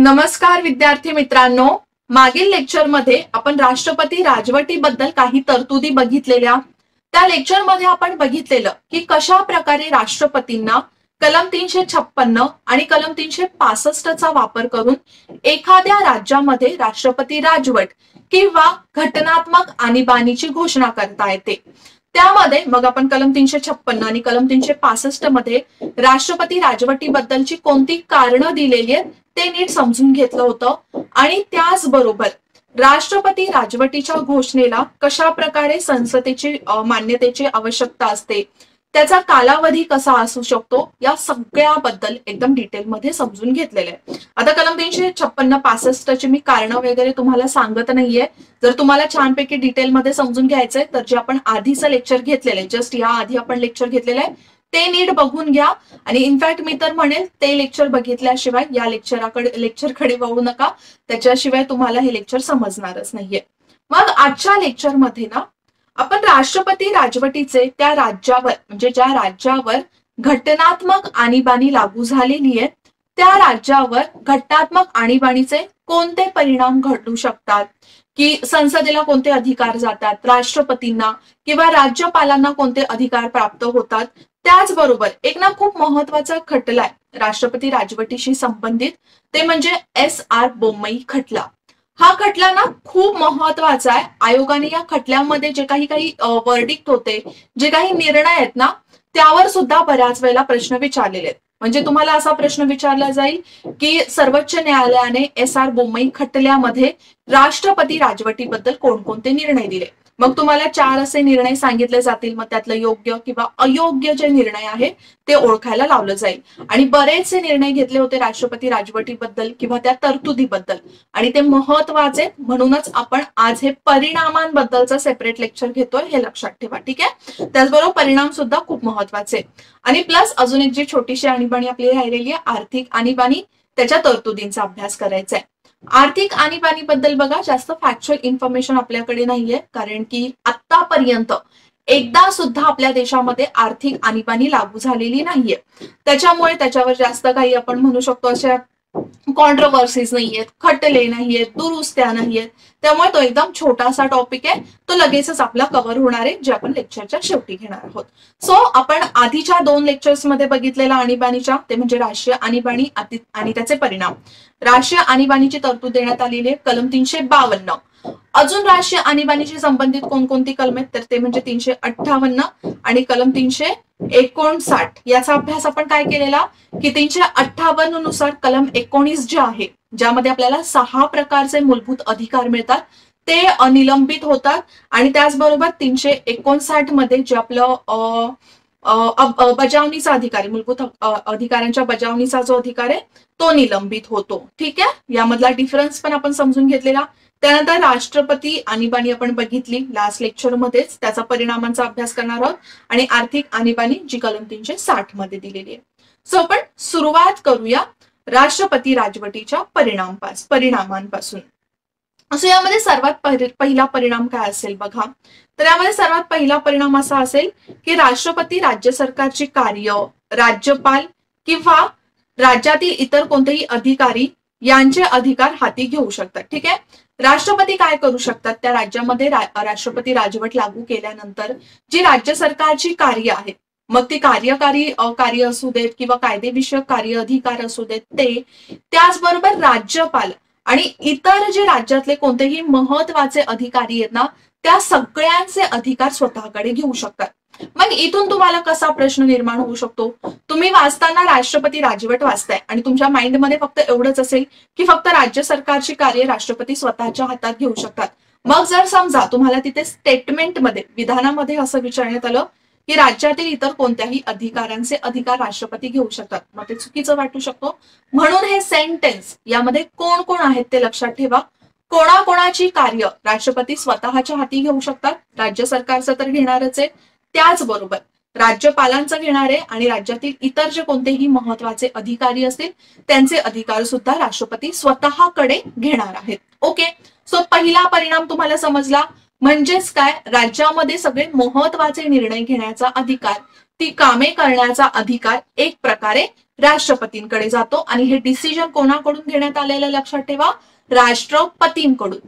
नमस्कार विद्यार्थी मित्रांनो, मागील लेक्चरमध्ये आपण राष्ट्रपती राजवटीबद्दल काही तरतुदी बघितलेल्या. त्या लेक्चरमध्ये आपण बघितलेलं की कशा प्रकारे राष्ट्रपतींना कलम 356 आणि कलम 365 चा वापर करून एखाद्या राज्यामध्ये राष्ट्रपती राजवट किंवा घटनात्मक आणीबाणीची घोषणा करता येते. त्यामध्ये मग आपण कलम 356 आणि कलम 365 मध्ये राष्ट्रपती राजवटीबद्दलची कोणती कारणं दिलेली आहेत ते नीट समजून घेतलं होतं. आणि त्याचबरोबर राष्ट्रपती राजवटीच्या घोषणेला कशा प्रकारे संसदेची मान्यतेची आवश्यकता असते, त्याचा कालावधी कसा असू शकतो, या सगळ्याबद्दल एकदम डिटेलमध्ये समजून घेतलेलं आहे. आता कलम 356-65 ची मी कारणं वगैरे तुम्हाला सांगत नाहीये. जर तुम्हाला छानपैकी डिटेलमध्ये समजून घ्यायचंय तर जे आपण आधीचं लेक्चर घेतलेलं आहे, जस्ट या आधी आपण लेक्चर घेतलेलं आहे ते नीट बघून घ्या. आणि इनफॅक्ट मी तर म्हणेल ते लेक्चर बघितल्याशिवाय या लेक्चरकडे वळू नका, त्याच्याशिवाय तुम्हाला हे लेक्चर समजणारच नाहीये. मग आजच्या लेक्चरमध्ये ना आपण राष्ट्रपती राजवटीचे त्या राज्यावर म्हणजे ज्या राज्यावर घटनात्मक आणीबाणी लागू झालेली आहे त्या राज्यावर घटनात्मक आणीबाणीचे कोणते परिणाम घडू शकतात, की संसदेला कोणते अधिकार जातात, राष्ट्रपतींना किंवा राज्यपालांना कोणते अधिकार प्राप्त होतात. त्याचबरोबर एक ना खूप महत्वाचा खटला आहे राष्ट्रपती राजवटीशी संबंधित, ते म्हणजे SR बोम्मई खटला. हा खटला ना खूप महत्वाचा आहे. आयोगाने या खटल्यामध्ये जे काही वर्डिक्ट होते, जे काही निर्णय आहेत ना, त्यावर सुद्धा बऱ्याच वेळेला प्रश्न विचारलेले आहेत. म्हणजे तुम्हाला असा प्रश्न विचारला जाईल की सर्वोच्च न्यायालयाने SR बोम्मई खटल्यामध्ये राष्ट्रपती राजवटीबद्दल कोणकोणते निर्णय दिले. मग तुम्हाला 4 असे निर्णय सांगितले जातील. मग त्यातलं योग्य किंवा अयोग्य जे निर्णय आहे ते ओळखायला लावलं जाईल. आणि बरेचसे निर्णय घेतले होते राष्ट्रपती राजवटीबद्दल किंवा त्या तरतुदीबद्दल, आणि ते महत्वाचे म्हणूनच आपण आज हे परिणामांबद्दलचं सेपरेट लेक्चर घेतोय, हे लक्षात ठेवा. ठीक आहे. त्याचबरोबर परिणाम सुद्धा खूप महत्वाचे. आणि प्लस अजून एक जी छोटीशी आणीबाणी आपली राहिलेली आहे, आर्थिक आणीबाणी, त्याच्या तरतुदींचा अभ्यास करायचा आहे. आर्थिक आणीबाणीबद्दल बघा जास्त फॅक्च्युअल इन्फॉर्मेशन आपल्याकडे नाहीये, कारण की आतापर्यंत एकदा सुद्धा आपल्या देशामध्ये आर्थिक आणीबाणी लागू झालेली नाहीये. त्याच्यामुळे त्याच्यावर जास्त काही आपण म्हणू शकतो अशा कॉन्ट्रोवर्सीज नाहीयेत, खटले नाहीयेत, दुरुस्त्या नाहीयेत. त्यामुळे तो एकदम छोटासा टॉपिक आहे, तो लगेचच आपला कव्हर होणार आहे, जे आपण लेक्चरच्या शेवटी घेणार आहोत. सो आपण आधीच्या 2 लेक्चर्स मध्ये बघितलेला आणीबाणीच्या, ते म्हणजे राष्ट्रीय आणीबाणी आणि त्याचे परिणाम. राष्ट्रीय आणीबाणीची तरतूद देण्यात आलेली आहे कलम 352. अजून राष्ट्रीय आणीबाणीशी संबंधित कोणकोणती कलम आहेत तर ते म्हणजे 358 आणि कलम 359. याचा अभ्यास आपण काय केलेला की 358 नुसार कलम 19 जे आहे, ज्यामध्ये आपल्याला 6 प्रकारचे मूलभूत अधिकार मिळतात, ते अनिलंबित होतात. आणि त्याचबरोबर 359 मध्ये जे आपलं बजावणीचा अधिकार, मूलभूत अधिकारांच्या बजावणीचा जो अधिकार आहे तो निलंबित होतो. ठीक आहे. यामधला डिफरन्स पण आपण समजून घेतलेला. त्यानंतर राष्ट्रपती आणीबाणी आपण बघितली लास्ट लेक्चर मध्येच, त्याचा परिणामांचा अभ्यास करणार आहोत. आणि आर्थिक आणीबाणी जी कलम 360 मध्ये दिलेली आहे. सो आपण सुरुवात करूया राष्ट्रपती राजवटीच्या परिणामांपासून. असं यामध्ये सर्वात पहिला परिणाम काय असेल बघा, तर यामध्ये सर्वात पहिला परिणाम असा असेल की राष्ट्रपती राज्य सरकारची कार्य, राज्यपाल किंवा राज्यातील इतर कोणतेही अधिकारी यांचे अधिकार हाती घेऊ शकतात. ठीक आहे. राष्ट्रपती काय करू शकतात, त्या राज्यामध्ये राष्ट्रपती राजवट लागू केल्यानंतर जी राज्य सरकारची कार्य आहेत, मग ती कार्यकारी कार्य असू देत किंवा कायदेविषयक कार्य अधिकार असू देत, ते त्याचबरोबर राज्यपाल आणि इतर जे राज्यातले कोणतेही महत्वाचे अधिकारी आहेत ना, त्या सगळ्यांचे अधिकार स्वतःकडे घेऊ शकतात. मग इथून तुम्हाला कसा प्रश्न निर्माण होऊ शकतो, तुम्ही वाचताना राष्ट्रपती राजवट वाचताय आणि तुमच्या माइंडमध्ये फक्त एवढंच असेल की फक्त राज्य सरकारची कार्य राष्ट्रपती स्वतःच्या हातात घेऊ शकतात. मग जर समजा तुम्हाला तिथे स्टेटमेंटमध्ये, विधानामध्ये असं विचारण्यात आलं की राज्यातील इतर कोणत्याही अधिकारांचे अधिकार राष्ट्रपती घेऊ शकतात, मग ते चुकीचं वाटू शकतो. म्हणून हे सेंटेन्स यामध्ये कोण कोण आहेत ते लक्षात ठेवा. कोणाकोणाची कार्य राष्ट्रपती स्वतःच्या हाती घेऊ शकतात, राज्य सरकारचं तर घेणारच आहे, त्याचबरोबर राज्यपालांचं घेणार आहे, आणि राज्यातील इतर जे कोणतेही महत्वाचे अधिकारी असतील त्यांचे अधिकार सुद्धा राष्ट्रपती स्वतःकडे घेणार आहेत. ओके. सो पहिला परिणाम तुम्हाला समजला. म्हणजेच काय, राज्यामध्ये सगळे महत्वाचे निर्णय घेण्याचा अधिकार ती कामे करण्याचा अधिकार एक प्रकारे राष्ट्रपतींकडे जातो आणि हे डिसिजन कोणाकडून घेण्यात आलेलं लक्षात ठेवा, राष्ट्रपतींकडून.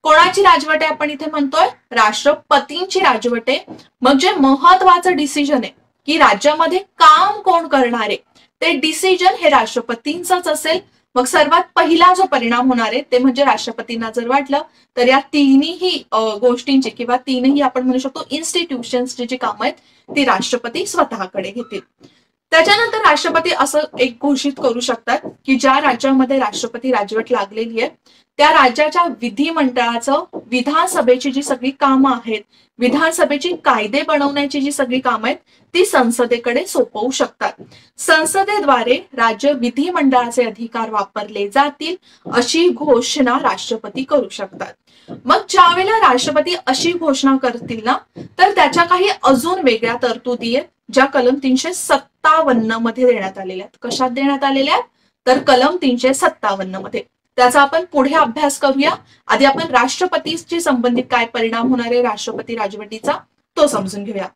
कोणाची राजवट आहे आपण इथे म्हणतोय, राष्ट्रपतींची राजवट आहे. मग जे महत्वाचं डिसिजन आहे की राज्यामध्ये काम कोण करणार आहे ते डिसिजन हे राष्ट्रपतींचंच असेल. मग सर्वात पहिला जो परिणाम होणार आहे ते म्हणजे राष्ट्रपतींना जर वाटलं तर या तिन्ही गोष्टींची किंवा तीनही आपण म्हणू शकतो इन्स्टिट्यूशन्सची जी कामं आहेत ती राष्ट्रपती स्वतःकडे घेतील. त्याच्यानंतर राष्ट्रपती असं एक घोषित करू शकतात की ज्या राज्यामध्ये राष्ट्रपती राजवट लागलेली आहे त्या राज्याच्या विधिमंडळाचं विधानसभेची जी सगळी कामं आहेत, विधानसभेची कायदे बनवण्याची जी सगळी कामं आहेत ती संसदेकडे सोपवू शकतात. संसदेद्वारे राज्य विधिमंडळाचे अधिकार वापरले जातील अशी घोषणा राष्ट्रपती करू शकतात. मग ज्यावेळेला राष्ट्रपती अशी घोषणा करतील ना तर त्याच्या काही अजून वेगळ्या तरतुदी आहेत ज्या कलम 357 मध्ये देण्यात आलेल्या आहेत. कशात देण्यात आलेल्या आहेत तर कलम 357 मध्ये. त्याचा आपण पुढे अभ्यास करूया. आधी आपण राष्ट्रपतीशी संबंधित काय परिणाम होणार आहे राष्ट्रपती राजवटीचा तो समजून घेऊया.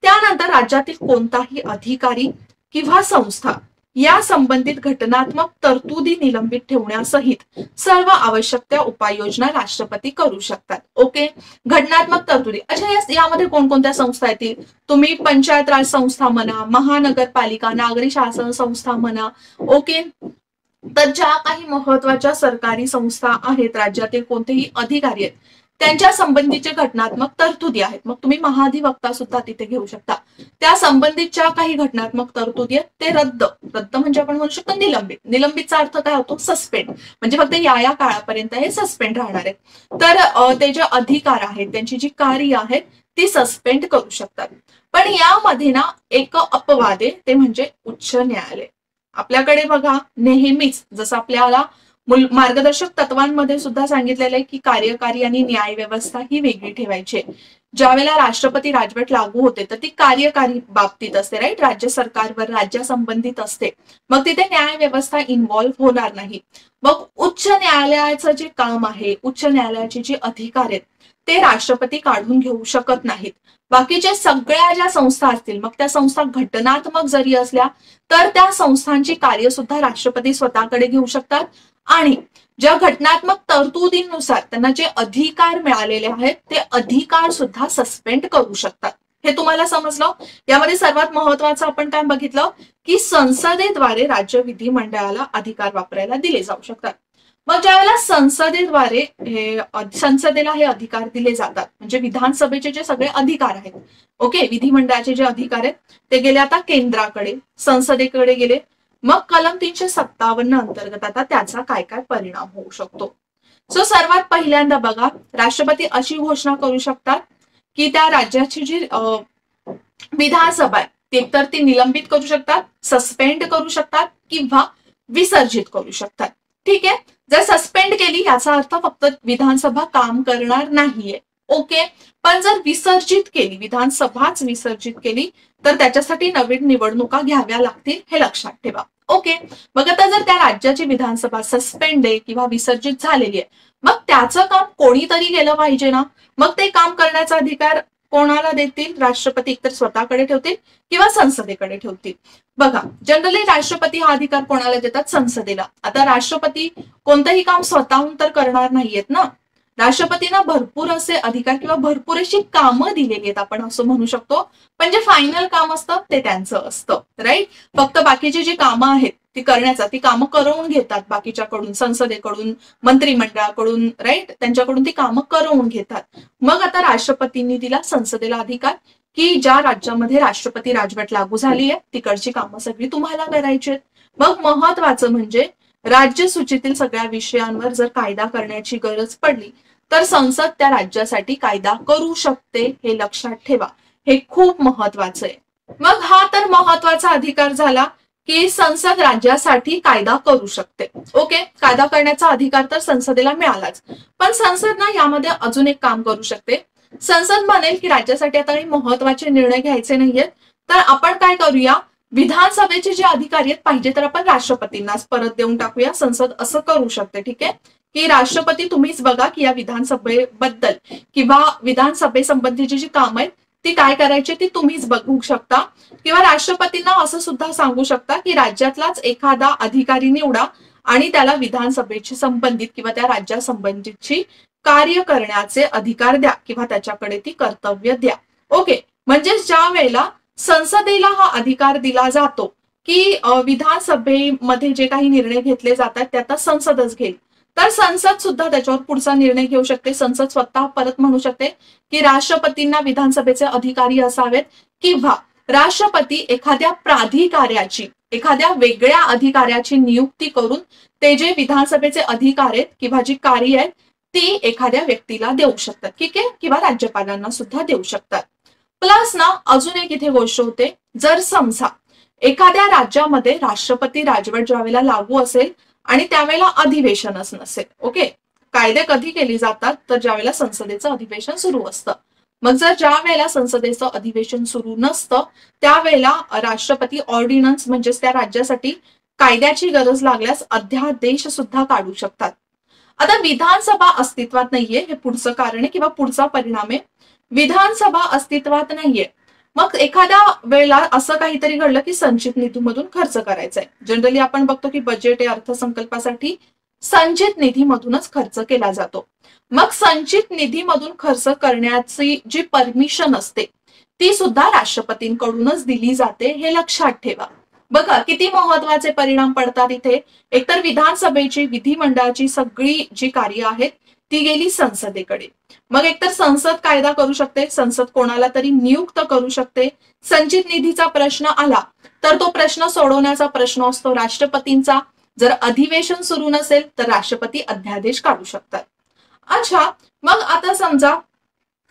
त्यानंतर राज्यातील कोणताही अधिकारी किंवा संस्था या संबंधित घटनात्मक तरतुदी निलंबित ठेवण्यासहित सर्व आवश्यक त्या उपाययोजना राष्ट्रपती करू शकतात. ओके, घटनात्मक तरतुदी. अच्छा, यामध्ये कोणकोणत्या संस्था येतील? तुम्ही पंचायत राज संस्था म्हणा, महानगरपालिका, नागरी शासन संस्था म्हणा. ओके, तर ज्या काही महत्वाच्या सरकारी संस्था आहेत, राज्यातील कोणतेही अधिकारी आहेत त्यांच्या संबंधीचे घटनात्मक तरतुदी आहेत. मग तुम्ही महाधिवक्ता सुद्धा तिथे घेऊ शकता. त्या संबंधितच्या काही घटनात्मक तरतुदी आहेत ते रद्द म्हणजे आपण म्हणू शकतो निलंबित. निलंबितचा अर्थ काय होतो? सस्पेंड. म्हणजे फक्त या काळापर्यंत हे सस्पेंड राहणार आहेत. तर ते जे अधिकार आहेत त्यांची जी कार्य आहेत ती सस्पेंड करू शकतात. पण यामध्ये ना एक अपवाद आहे ते म्हणजे उच्च न्यायालय. आपल्याकडे बघा नेहमीच जसं आपल्याला मार्गदर्शक तत्वांमध्ये सुद्धा सांगितलेलं आहे की कार्यकारी आणि न्याय व्यवस्था ही वेगळी ठेवायची. ज्यावेळेला राष्ट्रपती राजवट लागू होते तर ती कार्यकारी बाबतीत असते, राईट, राज्य सरकारवर राज्य संबंधित असते. मग तिथे न्याय व्यवस्था इन्व्हॉल्व्ह होणार नाही. मग उच्च न्यायालयाचं जे काम आहे, उच्च न्यायालयाचे जे अधिकार आहेत ते राष्ट्रपती काढून घेऊ शकत नाहीत. बाकीच्या सगळ्या ज्या संस्था असतील मग त्या संस्था घटनात्मक जरी असल्या तर त्या संस्थांची कार्य सुद्धा राष्ट्रपती स्वतःकडे घेऊ शकतात आणि ज्या घटनात्मक तरतुदींनुसार त्यांना जे अधिकार मिळालेले आहेत ते अधिकार सुद्धा सस्पेंड करू शकतात. हे तुम्हाला समजलं? यामध्ये सर्वात महत्वाचं आपण काय बघितलं की संसदेद्वारे राज्य विधिमंडळाला अधिकार वापरायला दिले जाऊ शकतात. मग ज्यावेळेला संसदेला हे अधिकार दिले जातात म्हणजे विधानसभेचे जे सगळे अधिकार आहेत, ओके, विधिमंडळाचे जे अधिकार आहेत ते गेले आता केंद्राकडे, संसदेकडे गेले. मग कलम 357 अंतर्गत आता त्याचा काय काय परिणाम होऊ शकतो. सो सर्वात पहिल्यांदा बघा, राष्ट्रपती अशी घोषणा करू शकतात की त्या राज्याची जी विधानसभा आहे ती एकतर ती निलंबित करू शकतात, सस्पेंड करू शकतात किंवा विसर्जित करू शकतात. ठीक आहे, जर सस्पेंड केली याचा अर्थ फक्त विधानसभा काम करणार नाहीये. ओके, पण जर विसर्जित केली, विधानसभाच विसर्जित केली तर त्याच्यासाठी नवीन निवडणुका घ्याव्या लागतील, हे लक्षात ठेवा. ओके, मग आता जर त्या राज्याची विधानसभा सस्पेंड आहे किंवा विसर्जित झालेली आहे मग त्याचं काम कोणीतरी केलं पाहिजे ना. मग ते काम करण्याचा अधिकार कोणाला देतील? राष्ट्रपती एकतर स्वतःकडे ठेवतील किंवा संसदेकडे ठेवतील. बघा, जनरली राष्ट्रपती हा अधिकार कोणाला देतात? संसदेला. आता राष्ट्रपती कोणतंही काम स्वतःहून तर करणार नाहीयेत ना. राष्ट्रपतींना भरपूर असे अधिकार किंवा भरपूर अशी कामं दिलेली आहेत आपण असं म्हणू शकतो, पण जे फायनल काम असतं ते त्यांचं असतं, राईट. फक्त बाकीची जी कामं आहेत ती कामं करवून घेतात बाकीच्याकडून, संसदेकडून, मंत्रिमंडळाकडून, राईट, त्यांच्याकडून ती कामं करवून घेतात. मग आता राष्ट्रपतींनी दिला संसदेला अधिकार की ज्या राज्यामध्ये राष्ट्रपती राजवट लागू झाली आहे तिकडची कामं सगळी तुम्हाला करायची आहेत. मग महत्वाचं म्हणजे राज्यसूचीतील सगळ्या विषयांवर जर कायदा करण्याची गरज पडली तर संसद त्या राज्यासाठी कायदा करू शकते, हे लक्षात ठेवा. हे खूप महत्वाचं आहे. मग हा तर महत्वाचा अधिकार झाला की संसद राज्यासाठी कायदा करू शकते. ओके, कायदा करण्याचा अधिकार तर संसदेला मिळालाच, पण संसद ना यामध्ये अजून एक काम करू शकते. संसद म्हणेल की राज्यासाठी आता काही महत्वाचे निर्णय घ्यायचे नाहीयेत तर आपण काय करूया, विधानसभेचे जे अधिकारी आहेत पाहिजे तर आपण राष्ट्रपतींनाच परत देऊन टाकूया. संसद असं करू शकते. ठीक आहे, की राष्ट्रपती तुम्हीच बघा की या विधानसभेबद्दल किंवा विधानसभेसंबंधीची जी कामं आहेत ती काय करायची ती तुम्हीच बघू शकता, किंवा राष्ट्रपतींना असं सुद्धा सांगू शकता की राज्यातलाच एखादा अधिकारी निवडा आणि त्याला विधानसभेशी संबंधित किंवा त्या राज्यासंबंधीची कार्य करण्याचे अधिकार द्या किंवा त्याच्याकडे ती कर्तव्य द्या. ओके, म्हणजे ज्या वेळेला संसदेला हा अधिकार दिला जातो की विधानसभेमध्ये जे काही निर्णय घेतले जातात ते आता संसदच घेईल, तर संसद सुद्धा त्याच्यावर पुढचा निर्णय घेऊ शकते. संसद स्वतः परत म्हणू शकते की राष्ट्रपतींना विधानसभेचे अधिकारी असावेत, किंवा राष्ट्रपती एखाद्या प्राधिकाऱ्याची, एखाद्या वेगळ्या अधिकाऱ्याची नियुक्ती करून ते जे विधानसभेचे अधिकार आहेत किंवा जी कार्य आहेत ती एखाद्या व्यक्तीला देऊ शकतात. ठीक आहे, किंवा राज्यपालांना सुद्धा देऊ शकतात. प्लस ना अजून एक इथे गोष्ट होते, जर समजा एखाद्या राज्यामध्ये राष्ट्रपती राजवट ज्यावेळेला लागू असेल आणि त्यावेळेला अधिवेशनच नसेल. ओके, कायदे कधी केली जातात तर ज्यावेळेला संसदेचं अधिवेशन सुरू असतं. मग जर ज्या वेळेला संसदेचं अधिवेशन सुरू नसतं त्यावेळेला राष्ट्रपती ऑर्डिनन्स म्हणजेच त्या राज्यासाठी कायद्याची गरज लागल्यास अध्यादेश सुद्धा काढू शकतात. आता विधानसभा अस्तित्वात नाहीये, हे पुढचं कारण आहे किंवा पुढचा परिणाम आहे. विधानसभा अस्तित्वात नाहीये, मग एखाद्या वेळेला असं काहीतरी घडलं की संचित निधीमधून खर्च करायचा आहे. जनरली आपण बघतो की बजेट या अर्थसंकल्पासाठी संचित निधीमधूनच खर्च केला जातो. मग संचित निधीमधून खर्च करण्याची जी परमिशन असते ती सुद्धा राष्ट्रपतींकडूनच दिली जाते, हे लक्षात ठेवा. बघा किती महत्वाचे परिणाम पडतात इथे. एकतर विधानसभेची, विधिमंडळाची सगळी जी कार्य आहेत ती गेली संसदेकडे. मग एकतर संसद कायदा करू शकते, संसद कोणाला तरी नियुक्त करू शकते. संचित निधीचा प्रश्न आला तर तो प्रश्न सोडवण्याचा प्रश्न असतो राष्ट्रपतींचा. जर अधिवेशन सुरू नसेल तर राष्ट्रपती अध्यादेश काढू शकतात. अच्छा, मग आता समजा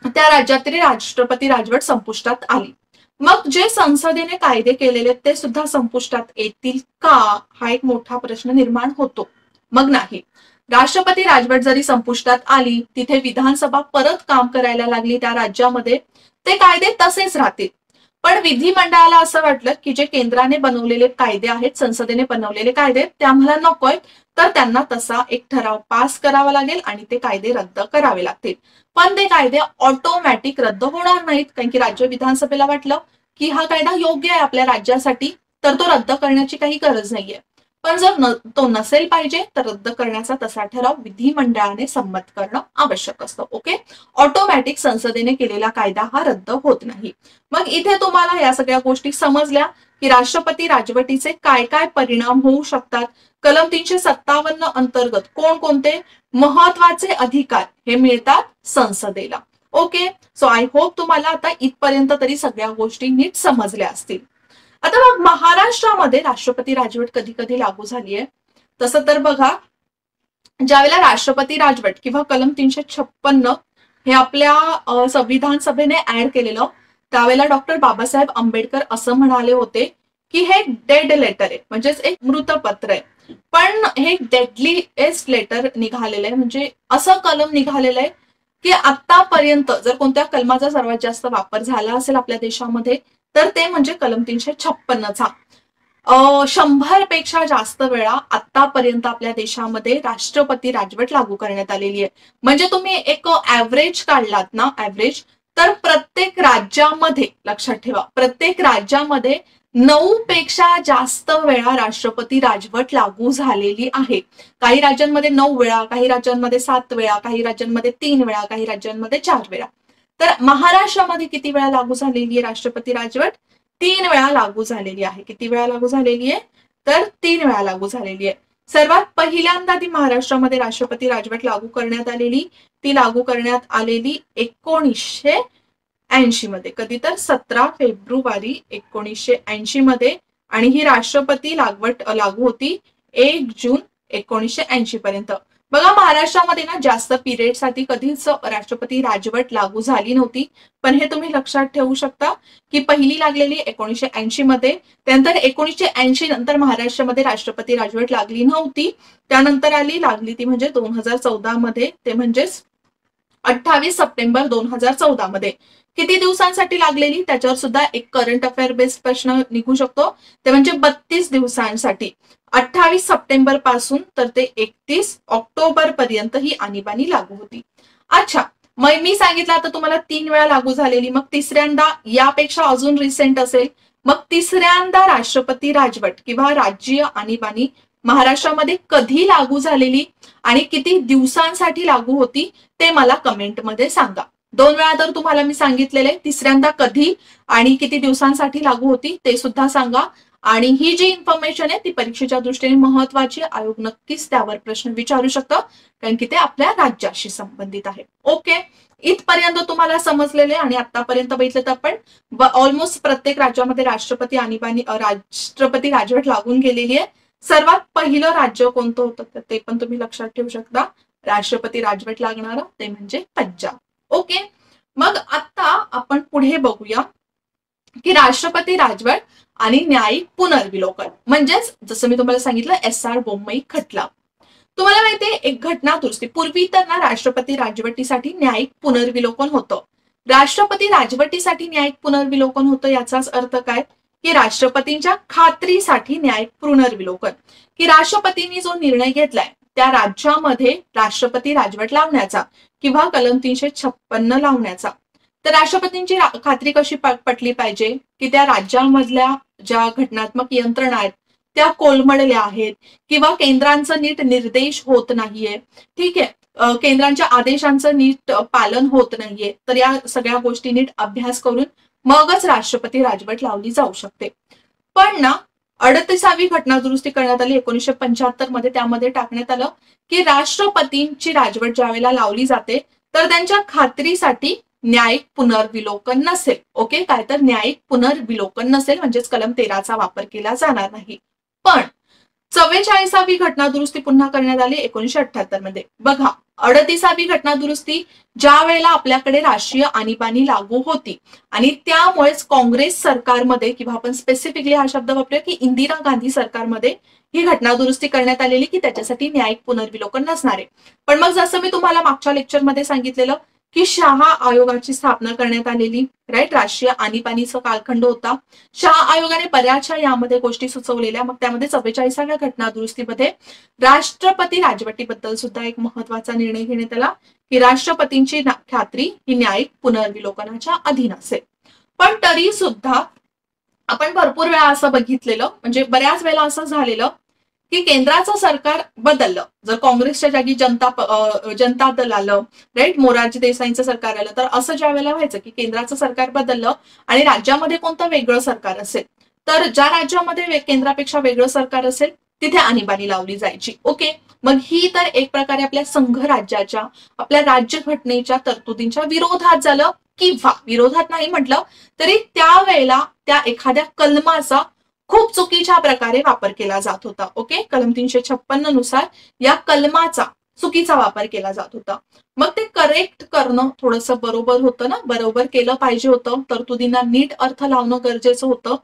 त्या राज्यातील राष्ट्रपती राजवट संपुष्टात आली, मग जे संसदेने कायदे केलेले ते सुद्धा संपुष्टात येतील का, हा एक मोठा प्रश्न निर्माण होतो. मग नाही, राष्ट्रपती राजवट जरी संपुष्टात आली, तिथे विधानसभा परत काम करायला लागली त्या राज्यामध्ये, ते कायदे तसेच राहतील. पण विधिमंडळाला असं वाटलं की जे केंद्राने बनवलेले कायदे आहेत, संसदेने बनवलेले कायदे ते आम्हाला नकोय, तर त्यांना तसा एक ठराव पास करावा लागेल आणि ते कायदे रद्द करावे लागतील. पण ते कायदे ऑटोमॅटिक रद्द होणार नाहीत, कारण की राज्य विधानसभेला वाटलं की हा कायदा योग्य आहे आपल्या राज्यासाठी, तर तो रद्द करण्याची काही गरज नाहीये. पण जर तो नसेल पाहिजे तर रद्द करण्याचा तसा ठराव विधिमंडळाने संमत करणं आवश्यक असतं. ओके, ऑटोमॅटिक संसदेने केलेला कायदा हा रद्द होत नाही. मग इथे तुम्हाला या सगळ्या गोष्टी समजल्या की राष्ट्रपती राजवटीचे काय काय परिणाम होऊ शकतात. कलम 357 अंतर्गत कोणकोणते महत्वाचे अधिकार हे मिळतात संसदेला. ओके, सो आय होप तुम्हाला आता इथपर्यंत तरी सगळ्या गोष्टी नीट समजल्या असतील. आता मग महाराष्ट्रामध्ये राष्ट्रपती राजवट कधी कधी लागू झाली आहे. तसं तर बघा, ज्यावेळेला राष्ट्रपती राजवट किंवा कलम 356 हे आपल्या संविधान सभेने ऍड केलेलं, त्यावेळेला डॉक्टर बाबासाहेब आंबेडकर असं म्हणाले होते की हे डेड लेटर आहे, म्हणजेच एक मृतपत्र आहे. पण हे डेडलीएस्ट लेटर निघालेलं आहे, म्हणजे असं कलम निघालेलं आहे की आतापर्यंत जर कोणत्या कलमाचा सर्वात जास्त वापर झाला असेल आपल्या देशामध्ये तर ते म्हणजे कलम 356चा. 100 पेक्षा जास्त वेळा आतापर्यंत आपल्या देशामध्ये राष्ट्रपती राजवट लागू करण्यात आलेली आहे. म्हणजे तुम्ही एक ऍव्हरेज काढलात ना, ऍव्हरेज, तर प्रत्येक राज्यामध्ये, लक्षात ठेवा, प्रत्येक राज्यामध्ये 9 पेक्षा जास्त वेळा राष्ट्रपती राजवट लागू झालेली आहे. काही राज्यांमध्ये 9 वेळा, काही राज्यांमध्ये 7 वेळा, काही राज्यांमध्ये 3 वेळा, काही राज्यांमध्ये 4 वेळा. तर महाराष्ट्रामध्ये किती वेळा लागू झालेली आहे राष्ट्रपती राजवट? 3 वेळा लागू झालेली आहे. किती वेळा लागू झालेली आहे? तर 3 वेळा लागू झालेली आहे. सर्वात पहिल्यांदा ती महाराष्ट्रामध्ये राष्ट्रपती राजवट लागू करण्यात आलेली, ती लागू करण्यात आलेली 1980 मध्ये. कधी तर 17 फेब्रुवारी 1980 मध्ये. आणि ही राष्ट्रपती लागू होती 1 जून 1980 पर्यंत. बघा, महाराष्ट्रामध्ये ना जास्त पिरियड साठी कधीच राष्ट्रपती राजवट लागू झाली नव्हती. पण हे तुम्ही लक्षात ठेवू शकता की पहिली लागलेली 1980 मध्ये, त्यानंतर 1980 नंतर महाराष्ट्रामध्ये राष्ट्रपती राजवट लागली नव्हती. त्यानंतर लागली ती म्हणजे 2014 मध्ये, ते म्हणजेच 28 सप्टेंबर 2014 मध्ये. किती दिवसांसाठी लागलेली त्याच्यावर सुद्धा एक करंट अफेअर बेस्ड प्रश्न निघू शकतो. ते म्हणजे 32 दिवसांसाठी, 28 सप्टेंबर पासून तर ते 31 ऑक्टोबर पर्यंत ही आणीबाणी लागू होती. अच्छा, मग मी सांगितलं आता तुम्हाला 3 वेळा लागू झालेली, मग तिसऱ्यांदा यापेक्षा अजून रिसेंट असेल, मग तिसऱ्यांदा राष्ट्रपती राजवट किंवा राज्य आणीबाणी महाराष्ट्रामध्ये कधी लागू झालेली आणि किती दिवसांसाठी लागू होती ते मला कमेंटमध्ये सांगा. 2 वेळा तर तुम्हाला मी सांगितलेले, तिसऱ्यांदा कधी आणि किती दिवसांसाठी लागू होती ते सुद्धा सांगा. आणि ही जी इन्फॉर्मेशन आहे ती परीक्षेच्या दृष्टीने महत्वाची, आयोग नक्कीच त्यावर प्रश्न विचारू शकतं, कारण की ते आपल्या राज्याशी संबंधित आहे. ओके, इथपर्यंत तुम्हाला समजलेले. आणि आतापर्यंत बघितलं तर आपण ऑलमोस्ट प्रत्येक राज्यामध्ये राष्ट्रपती आणीबाणी राष्ट्रपती राजवट लागून गेलेली आहे. सर्वात पहिलं राज्य कोणतं होतं तर ते पण तुम्ही लक्षात ठेवू शकता, राष्ट्रपती राजवट लागणारं ते म्हणजे पंजाब. ओके, मग आता आपण पुढे बघूया की राष्ट्रपती राजवट आणि न्यायिक पुनर्विलोकन, म्हणजेच जसं मी तुम्हाला सांगितलं SR बोम्मई खटला. तुम्हाला माहितीये एक घटना दुरुस्ती, पूर्वी तर ना राष्ट्रपती राजवटीसाठी न्यायिक पुनर्विलोकन होतं. राष्ट्रपती राजवटीसाठी न्यायिक पुनर्विलोकन होतं याचाच अर्थ काय की राष्ट्रपतींच्या खात्रीसाठी न्यायिक पुनर्विलोकन, की राष्ट्रपतींनी जो निर्णय घेतलाय त्या राज्यामध्ये राष्ट्रपती राजवट लावण्याचा किंवा कलम 356 लावण्याचा, तर राष्ट्रपतींची खात्री कशी पटली पाहिजे की त्या राज्यामधल्या ज्या घटनात्मक यंत्रणा आहेत त्या कोलमडल्या आहेत किंवा केंद्रांचं नीट निर्देश होत नाहीये, ठीक आहे, केंद्रांच्या आदेशांचं नीट पालन होत नाहीये, तर या सगळ्या गोष्टी नीट अभ्यास करून मगच राष्ट्रपती राजवट लावली जाऊ शकते. पण ना 38वी घटना दुरुस्ती करण्यात आली 1975 मध्ये, त्यामध्ये टाकण्यात आलं की राष्ट्रपतींची राजवट ज्यावेळेला लावली जाते तर त्यांच्या खात्रीसाठी न्यायिक पुनर्विलोकन नसेल. ओके, काय तर न्यायिक पुनर्विलोकन नसेल, म्हणजेच कलम 13चा वापर केला जाणार नाही. पण 44वी घटना दुरुस्ती पुन्हा करण्यात आली 1978 मध्ये. बघा, 38वी घटना दुरुस्ती ज्या वेळेला आपल्याकडे राष्ट्रीय आणीबाणी लागू होती आणि त्यामुळेच काँग्रेस सरकारमध्ये किंवा आपण स्पेसिफिकली हा शब्द वापरूया की इंदिरा गांधी सरकारमध्ये ही घटना दुरुस्ती करण्यात आलेली की त्याच्यासाठी न्यायिक पुनर्विलोकन नसणार आहे. पण मग जसं मी तुम्हाला मागच्या लेक्चरमध्ये सांगितलेलं की शहा आयोगाची स्थापना करण्यात आलेली, राईट, राष्ट्रीय आणीबाणीचा कालखंड होता. शहा आयोगाने बऱ्याचशा यामध्ये गोष्टी सुचवलेल्या. मग त्यामध्ये 44व्या घटना दुरुस्तीमध्ये राष्ट्रपती राजवटीबद्दल सुद्धा एक महत्वाचा निर्णय घेण्यात आला की राष्ट्रपतींची खात्री ही न्यायिक पुनर्विलोकनाच्या अधीन असेल. पण तरी सुद्धा आपण भरपूर वेळा असं बघितलेलं, म्हणजे बऱ्याच वेळेला असं झालेलं की केंद्राचं सरकार बदललं, जर काँग्रेसच्या जागी जनता दल आलं, राईट, मोरारजी देसाईंचं सरकार आलं, तर असं ज्या वेळेला व्हायचं की केंद्राचं सरकार बदललं आणि राज्यामध्ये कोणतं वेगळं सरकार असेल, तर ज्या राज्यामध्ये केंद्रापेक्षा वेगळं सरकार असेल तिथे आणीबाणी लावली जायची. ओके, मग ही तर एक प्रकारे आपल्या संघ राज्याच्या, आपल्या राज्यघटनेच्या तरतुदींच्या विरोधात झालं, किंवा विरोधात नाही म्हटलं तरी त्यावेळेला त्या एखाद्या कलमाचा खूप चुकीच्या प्रकारे वापर केला जात होता. ओके, कलम 356 नुसार या कलमाचा चुकीचा वापर केला जात होता. मग ते करेक्ट करणं थोडंसं बरोबर होतं ना, बरोबर केलं पाहिजे होतं, तरतुदींना नीट अर्थ लावणं गरजेचं होतं.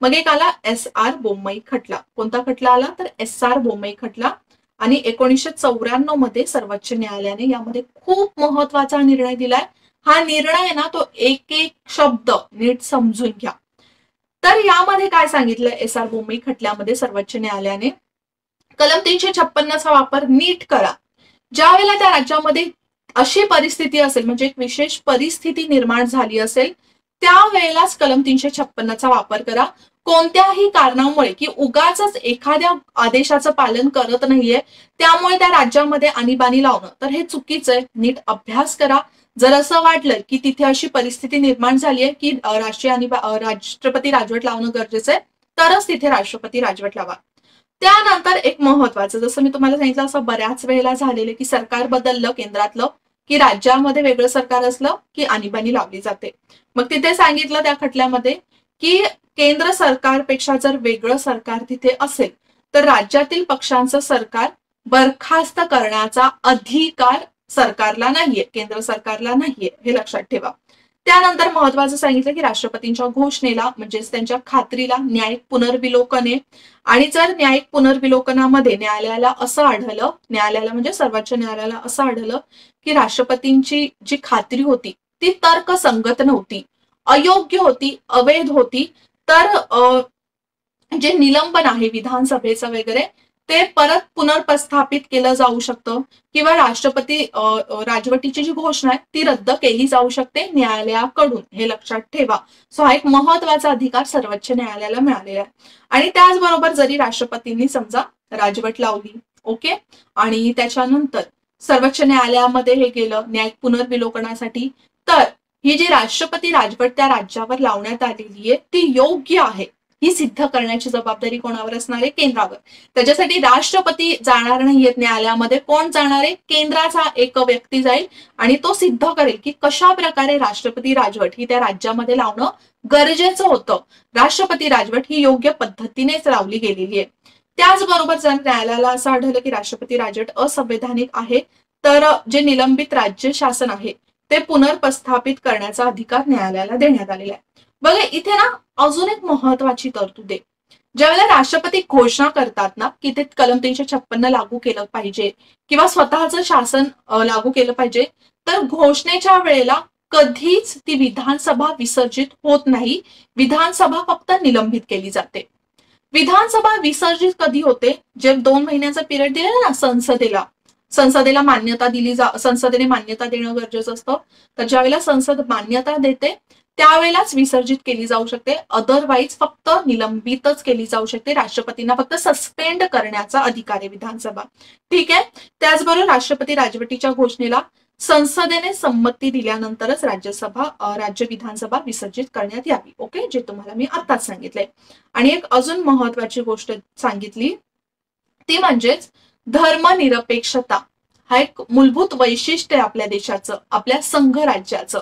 मग एक आला SR बोम्मई खटला. कोणता खटला आला तर SR बोम्मई खटला. आणि 1994 मध्ये सर्वोच्च न्यायालयाने यामध्ये खूप महत्वाचा निर्णय दिलाय. हा निर्णय ना तो एक एक शब्द नीट समजून घ्या. तर यामध्ये काय सांगितलं SR बोम्मई खटल्यामध्ये सर्वोच्च न्यायालयाने, कलम 356चा वापर नीट करा. ज्या वेळेला त्या राज्यामध्ये अशी परिस्थिती असेल, म्हणजे एक विशेष परिस्थिती निर्माण झाली असेल, त्यावेळेलाच कलम 356चा वापर करा. कोणत्याही कारणामुळे की उगाच एखाद्या आदेशाचं पालन करत नाहीये त्यामुळे त्या राज्यामध्ये आणीबाणी लावणं, तर हे चुकीचं आहे. नीट अभ्यास करा. जर असं वाटलं की तिथे अशी परिस्थिती निर्माण झाली आहे की राष्ट्रपती राजवट लावणं गरजेचं आहे, तरच तिथे राष्ट्रपती राजवट लावा. त्यानंतर एक महत्वाचं, जसं मी तुम्हाला सांगितलं असं बऱ्याच वेळेला झालेलं की सरकार बदललं केंद्रातलं की राज्यामध्ये वेगळं सरकार असलं की आणीबाणी लावली जाते. मग तिथे सांगितलं त्या खटल्यामध्ये की केंद्र सरकारपेक्षा जर वेगळं सरकार तिथे असेल तर राज्यातील पक्षांचं सरकार बरखास्त करण्याचा अधिकार सरकारला नाहीये, केंद्र सरकारला नाहीये, हे लक्षात ठेवा. त्यानंतर महत्वाचं सांगितलं की राष्ट्रपतींच्या घोषणेला म्हणजेच त्यांच्या खात्रीला न्यायिक पुनर्विलोकन आहे. आणि जर न्यायिक पुनर्विलोकनामध्ये न्यायालयाला असं आढळलं, न्यायालयाला म्हणजे सर्वोच्च न्यायालयाला असं आढळलं की राष्ट्रपतींची जी खात्री होती ती तर्कसंगत नव्हती, अयोग्य होती, अवैध होती, तर जे निलंबन आहे विधानसभेचं वगैरे ते परत पुनर्प्रस्थापित केलं जाऊ शकतं किंवा राष्ट्रपती राजवटीची जी घोषणा आहे ती रद्द केली जाऊ शकते न्यायालयाकडून, हे लक्षात ठेवा. सो हा एक महत्वाचा अधिकार सर्वोच्च न्यायालयाला मिळालेला आहे. आणि त्याचबरोबर जरी राष्ट्रपतींनी समजा राजवट लावली, ओके, आणि त्याच्यानंतर सर्वोच्च न्यायालयामध्ये हे गेलं न्यायिक पुनर्विलोकनासाठी, तर ही जी राष्ट्रपती राजवट त्या राज्यावर लावण्यात आलेली आहे ती योग्य आहे ही सिद्ध करण्याची जबाबदारी कोणावर असणार आहे? केंद्रावर. त्याच्यासाठी राष्ट्रपती जाणार नाहीयेत न्यायालयामध्ये. कोण जाणार आहे? केंद्राचा एक व्यक्ती जाईल आणि तो सिद्ध करेल की कशा प्रकारे राष्ट्रपती राजवट ही त्या राज्यामध्ये लावणं गरजेचं होतं. राष्ट्रपती राजवट ही योग्य पद्धतीनेच लावली गेलेली आहे. त्याचबरोबर जर न्यायालयाला असं आढळलं की राष्ट्रपती राजवट असंवैधानिक आहे, तर जे निलंबित राज्य शासन आहे ते पुनर्प्रस्थापित करण्याचा अधिकार न्यायालयाला देण्यात आलेला आहे. बघा इथे ना अजून एक महत्वाची तरतूद आहे. ज्यावेळेला राष्ट्रपती घोषणा करतात ना की ते कलम 356 लागू केलं पाहिजे किंवा स्वतःचं शासन लागू केलं पाहिजे, तर घोषणेच्या वेळेला कधीच ती विधानसभा विसर्जित होत नाही. विधानसभा फक्त निलंबित केली जाते. विधानसभा विसर्जित कधी होते? जे 2 महिन्याचा पिरियड दिलेला ना संसदेला मान्यता संसदेने मान्यता देणं गरजेचं असतं. तर ज्यावेळेला संसद मान्यता देते त्यावेळेलाच विसर्जित केली जाऊ शकते. अदरवाईज फक्त निलंबितच केली जाऊ शकते. राष्ट्रपतींना फक्त सस्पेंड करण्याचा अधिकार आहे विधानसभा. ठीक आहे. त्याचबरोबर राष्ट्रपती राजवटीच्या घोषणेला संसदेने संमती दिल्यानंतरच राज्य विधानसभा विसर्जित करण्यात यावी. ओके, जे तुम्हाला मी आताच सांगितलंय. आणि एक अजून महत्वाची गोष्ट सांगितली ती म्हणजेच धर्मनिरपेक्षता. हा एक मूलभूत वैशिष्ट्य आहे आपल्या देशाचं, आपल्या संघ राज्याचं.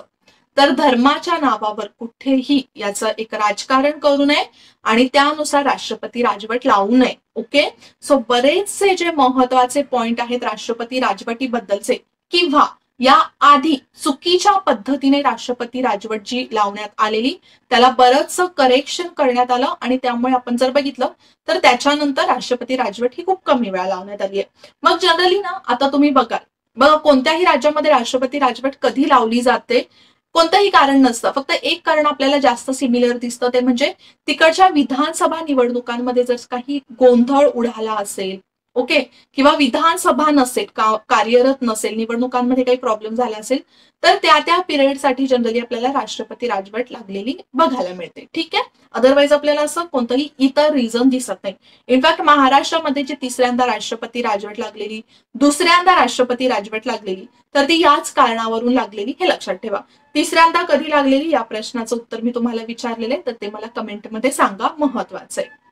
तर धर्माच्या नावावर कुठेही याचं एक राजकारण करू नये आणि त्यानुसार राष्ट्रपती राजवट लावू नये. ओके, सो बरेचसे जे महत्वाचे पॉइंट आहेत राष्ट्रपती राजवटीबद्दलचे किंवा या आधी चुकीच्या पद्धतीने राष्ट्रपती राजवट जी लावण्यात आलेली त्याला बरंचसं करेक्शन करण्यात आलं आणि त्यामुळे आपण जर बघितलं तर त्याच्यानंतर राष्ट्रपती राजवट ही खूप कमी वेळा लावण्यात आली आहे. मग जनरली ना आता तुम्ही बघा कोणत्याही राज्यामध्ये राष्ट्रपती राजवट कधी लावली जाते, कोणतंही कारण नसतं. फक्त एक कारण आपल्याला जास्त सिमिलर दिसतं, ते म्हणजे तिकडच्या विधानसभा निवडणुकांमध्ये जर काही गोंधळ उडाला असेल, ओके, किंवा विधानसभा नसेल, कार्यरत नसेल, निवडणुकांमध्ये काही प्रॉब्लेम झाला असेल, तर त्या पिरियडसाठी जनरली आपल्याला राष्ट्रपती राजवट लागलेली बघायला मिळते. ठीक आहे. अदरवाईज आपल्याला असं कोणतंही इतर रिझन दिसत नाही. इनफॅक्ट महाराष्ट्रामध्ये जी तिसऱ्यांदा राष्ट्रपती राजवट लागलेली, दुसऱ्यांदा राष्ट्रपती राजवट लागलेली, तर ती याच कारणावरून लागलेली हे लक्षात ठेवा. तिसऱ्यांदा कधी लागलेली या प्रश्नाचं उत्तर मी तुम्हाला विचारलेले, तर ते मला कमेंटमध्ये सांगा, महत्वाचं आहे.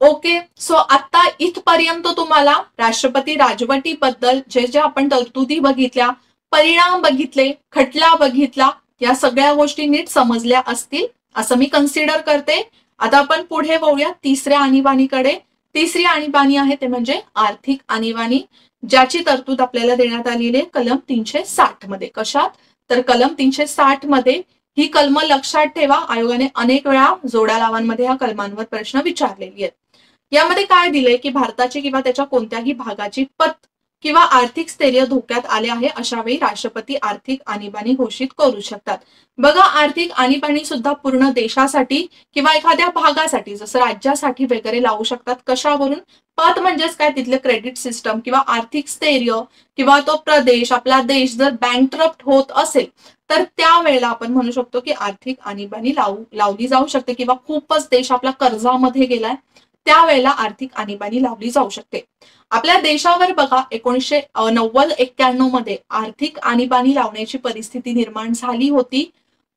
ओके, सो आता इथपर्यंत तुम्हाला राष्ट्रपती राजवटीबद्दल जे आपण तरतुदी बघितल्या, परिणाम बघितले, खटला बघितला, या सगळ्या गोष्टी नीट समजल्या असतील असं मी कन्सिडर करते. आता आपण पुढे वळूया तिसऱ्या आणीबाणीकडे. तिसरी आणीबाणी आहे ते म्हणजे आर्थिक आणीबाणी, ज्याची तरतूद आपल्याला देण्यात आलेली आहे कलम 360 मध्ये. कशात? तर कलम 360 मध्ये. ही कलम लक्षात ठेवा, आयोगाने अनेक वेळा जोड्या लावांमध्ये ह्या कलमांवर प्रश्न विचारलेले आहेत. यामध्ये काय दिलंय की भारताची किंवा त्याच्या कोणत्याही भागाची पत किंवा आर्थिक स्थैर्य धोक्यात आले आहे अशा वेळी राष्ट्रपती आर्थिक आणीबाणी घोषित करू शकतात. बघा, आर्थिक आणीबाणी सुद्धा पूर्ण देशासाठी किंवा एखाद्या भागासाठी जसं राज्यासाठी वगैरे लावू शकतात. कशावरून? पत म्हणजेच काय? तिथले क्रेडिट सिस्टम किंवा आर्थिक स्थैर्य किंवा तो प्रदेश, आपला देश जर बँकरप्ट होत असेल तर त्यावेळेला आपण म्हणू शकतो की आर्थिक आणीबाणी लावली जाऊ शकते. किंवा खूपच देश आपला कर्जामध्ये गेलाय त्यावेळेला आर्थिक आणीबाणी लावली जाऊ शकते. आपल्या देशावर बघा 1990-91 मध्ये आर्थिक आणीबाणी लावण्याची परिस्थिती निर्माण झाली होती,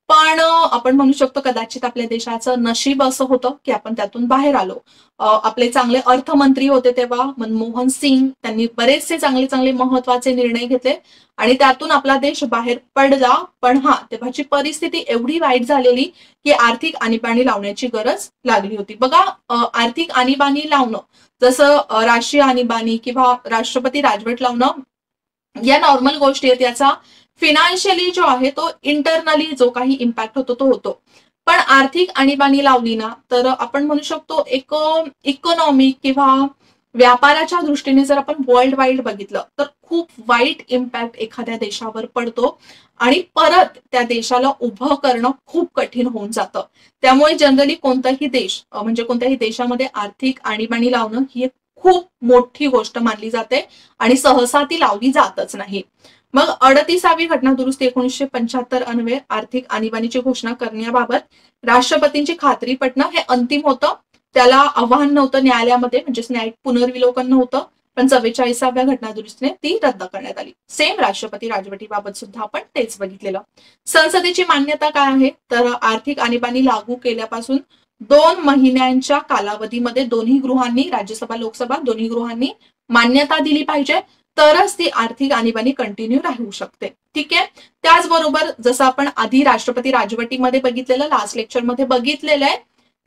पण आपण म्हणू शकतो कदाचित आपल्या देशाचं नशीब असं होतं की आपण त्यातून बाहेर आलो. आपले चांगले अर्थमंत्री होते तेव्हा मनमोहन सिंग, त्यांनी बरेचसे चांगले महत्वाचे निर्णय घेतले आणि त्यातून आपला देश बाहेर पडला. पण तेव्हाची परिस्थिती एवढी वाईट झालेली की आर्थिक आणीबाणी लावण्याची गरज लागली होती. बघा, आर्थिक आणीबाणी लावणं जसं राष्ट्रीय आणीबाणी किंवा राष्ट्रपती राजवट लावणं या नॉर्मल गोष्टी आहेत. याचा फिनान्शियली जो आहे तो इंटरनली जो काही इम्पॅक्ट होतो तो होतो. पण आर्थिक आणीबाणी लावली ना तर आपण म्हणू शकतो एक इकॉनॉमिक किंवा व्यापाराच्या दृष्टीने जर आपण वर्ल्ड वाईड बघितलं तर खूप वाईट इम्पॅक्ट एखाद्या देशावर पडतो आणि परत त्या देशाला उभं करणं खूप कठीण होऊन जातं. त्यामुळे जनरली कोणताही देश म्हणजे कोणत्याही देशामध्ये आर्थिक आणीबाणी लावणं ही एक खूप मोठी गोष्ट मानली जाते आणि सहसा ती लावली जातच नाही. मग 38वी घटना दुरुस्ती 1975 अन्वये आर्थिक आणीबाणीची घोषणा करण्याबाबत राष्ट्रपतींची खात्री पटणं हे अंतिम होतं. त्याला आव्हान नव्हतं न्यायालयामध्ये, म्हणजेच न्यायिक पुनर्विलोकन नव्हतं. पण 44व्या घटना दुरुस्तीने ती रद्द करण्यात आली. सेम राष्ट्रपती राजवटीबाबत सुद्धा आपण तेच बघितलेलं. संसदेची मान्यता काय आहे तर आर्थिक आणीबाणी लागू केल्यापासून 2 महिन्यांच्या कालावधीमध्ये दोन्ही गृहांनी, राज्यसभा लोकसभा दोन्ही गृहांनी मान्यता दिली पाहिजे, तरच ती आर्थिक आणीबाणी कंटिन्यू राहू शकते. ठीक आहे. त्याचबरोबर जसं आपण आधी राष्ट्रपती राजवटीमध्ये बघितलेलं, लास्ट लेक्चरमध्ये बघितलेलं आहे,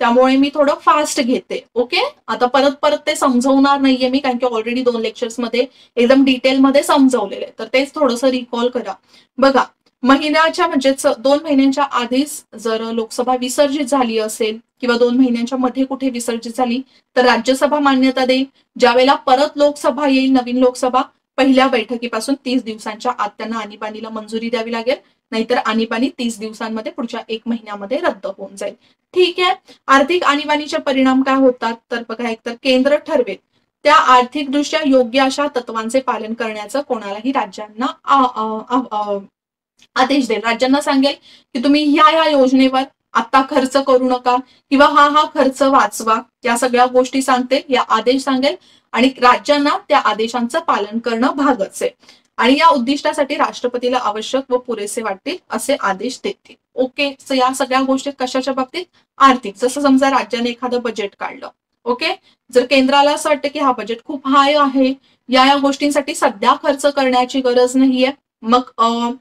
त्यामुळे मी थोडं फास्ट घेते. ओके. आता परत ते समजवणार नाहीये मी, कारण की ऑलरेडी 2 लेक्चर्समध्ये एकदम डिटेलमध्ये समजवलेलं आहे. तर तेच थोडंसं रिकॉल करा. बघा, महिन्याच्या म्हणजेच 2 महिन्यांच्या आधीच जर लोकसभा विसर्जित झाली असेल किंवा 2 महिन्यांच्या मध्ये कुठे विसर्जित झाली तर राज्यसभा मान्यता देईल. ज्यावेळेला परत लोकसभा येईल, नवीन लोकसभा, पहिल्या बैठकीपासून 30 दिवसांच्या आत त्यांना आणीबाणीला मंजुरी द्यावी लागेल. नाहीतर आणीबाणी 30 दिवसांमध्ये पुढच्या 1 महिन्यामध्ये रद्द होऊन जाईल. ठीक आहे. आर्थिक आणीबाणीचे परिणाम काय होतात तर बघा, एकतर केंद्र ठरवेल त्या आर्थिकदृष्ट्या योग्य अशा तत्वांचे पालन करण्याचं कोणालाही राज्यांना आदेश देईल. राज्यांना सांगेल की तुम्ही ह्या योजनेवर आता खर्च करू नका किंवा हा खर्च वाचवा, या सगळ्या गोष्टी सांगते, या आदेश सांगेल आणि राज्यांना त्या आदेशांचं पालन करणं भागच आहे. आणि या उद्दिष्टासाठी राष्ट्रपतीला आवश्यक व पुरेसे वाटतील असे आदेश देतील. ओके. सो या सगळ्या गोष्टी कशाच्या बाबतीत? आर्थिक. जसं समजा राज्याने एखादं बजेट काढलं, ओके, जर केंद्राला असं वाटतं की हा बजेट खूप हाय आहे, या गोष्टींसाठी सध्या खर्च करण्याची गरज नाहीये, मग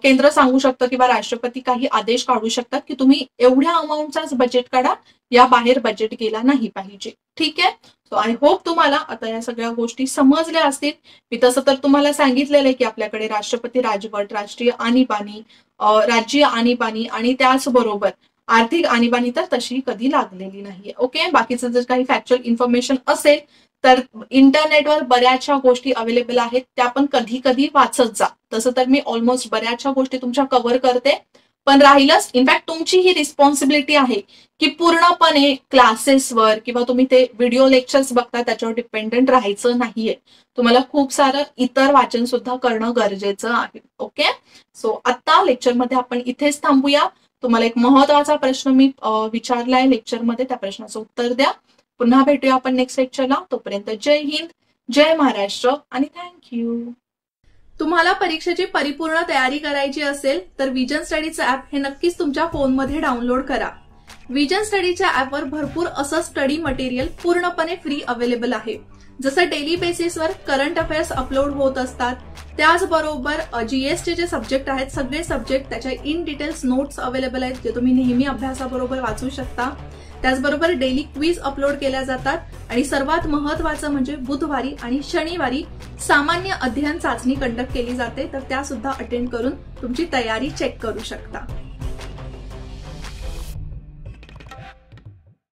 केंद्र सांगू शकतं किंवा राष्ट्रपती काही आदेश काढू शकतात की तुम्ही एवढ्या अमाऊंटचाच बजेट काढा, या बाहेर बजेट गेला नाही पाहिजे. ठीक आहे. सो आय होप तुम्हाला आता या सगळ्या गोष्टी समजल्या असतील. मी तसं तर तुम्हाला सांगितलेलं आहे की आपल्याकडे राष्ट्रपती राजवट, राष्ट्रीय आणीबाणी, राज्य आणीबाणी आणि त्याचबरोबर आर्थिक आणीबाणी तर तशी कधी लागलेली नाहीये. ओके. बाकीचं जर काही फॅक्च्युअल इन्फॉर्मेशन असेल तर इंटरनेटवर बऱ्याचशा गोष्टी अवेलेबल आहेत, त्या पण कधी कधी वाचत जा. तसं तर मी ऑलमोस्ट बऱ्याचशा गोष्टी तुमच्या कव्हर करते. पण राहिलंच, इनफॅक्ट तुमची ही रिस्पॉन्सिबिलिटी आहे की पूर्णपणे क्लासेसवर किंवा तुम्ही ते व्हिडिओ लेक्चर्स बघता त्याच्यावर डिपेंडंट राहायचं नाहीये. तुम्हाला खूप सारं इतर वाचन सुद्धा करणं गरजेचं आहे. ओके. सो आता लेक्चरमध्ये आपण इथेच थांबूया. तुम्हाला एक महत्वाचा प्रश्न मी विचारलाय लेक्चरमध्ये, त्या प्रश्नाचं उत्तर द्या. पुन्हा भेटूया आपण नेक्स्ट लेक्चरला. तोपर्यंत जय हिंद, जय महाराष्ट्र आणि थँक्यू. तुम्हाला परीक्षेची परिपूर्ण तयारी करायची असेल तर विजन स्टडीचं ऍप हे नक्कीच तुमच्या फोनमध्ये डाउनलोड करा. विजन स्टडीच्या ऍपवर भरपूर असं स्टडी मटेरियल पूर्णपणे फ्री अवेलेबल आहे. जसं डेली बेसिसवर करंट अफेअर्स अपलोड होत असतात, त्याचबरोबर जीएसचे जे सब्जेक्ट आहेत सगळे सब्जेक्ट त्याच्या इन डिटेल्स नोट्स अवेलेबल आहेत, जे तुम्ही नेहमी अभ्यासाबरोबर वाचू शकता. त्याचबरोबर डेली क्विज अपलोड केल्या जातात आणि सर्वात महत्वाचं म्हणजे बुधवारी आणि शनिवारी सामान्य अध्ययन चाचणी कंडक्ट केली जाते, तर त्या सुद्धा अटेंड करून तुमची तयारी चेक करू शकता.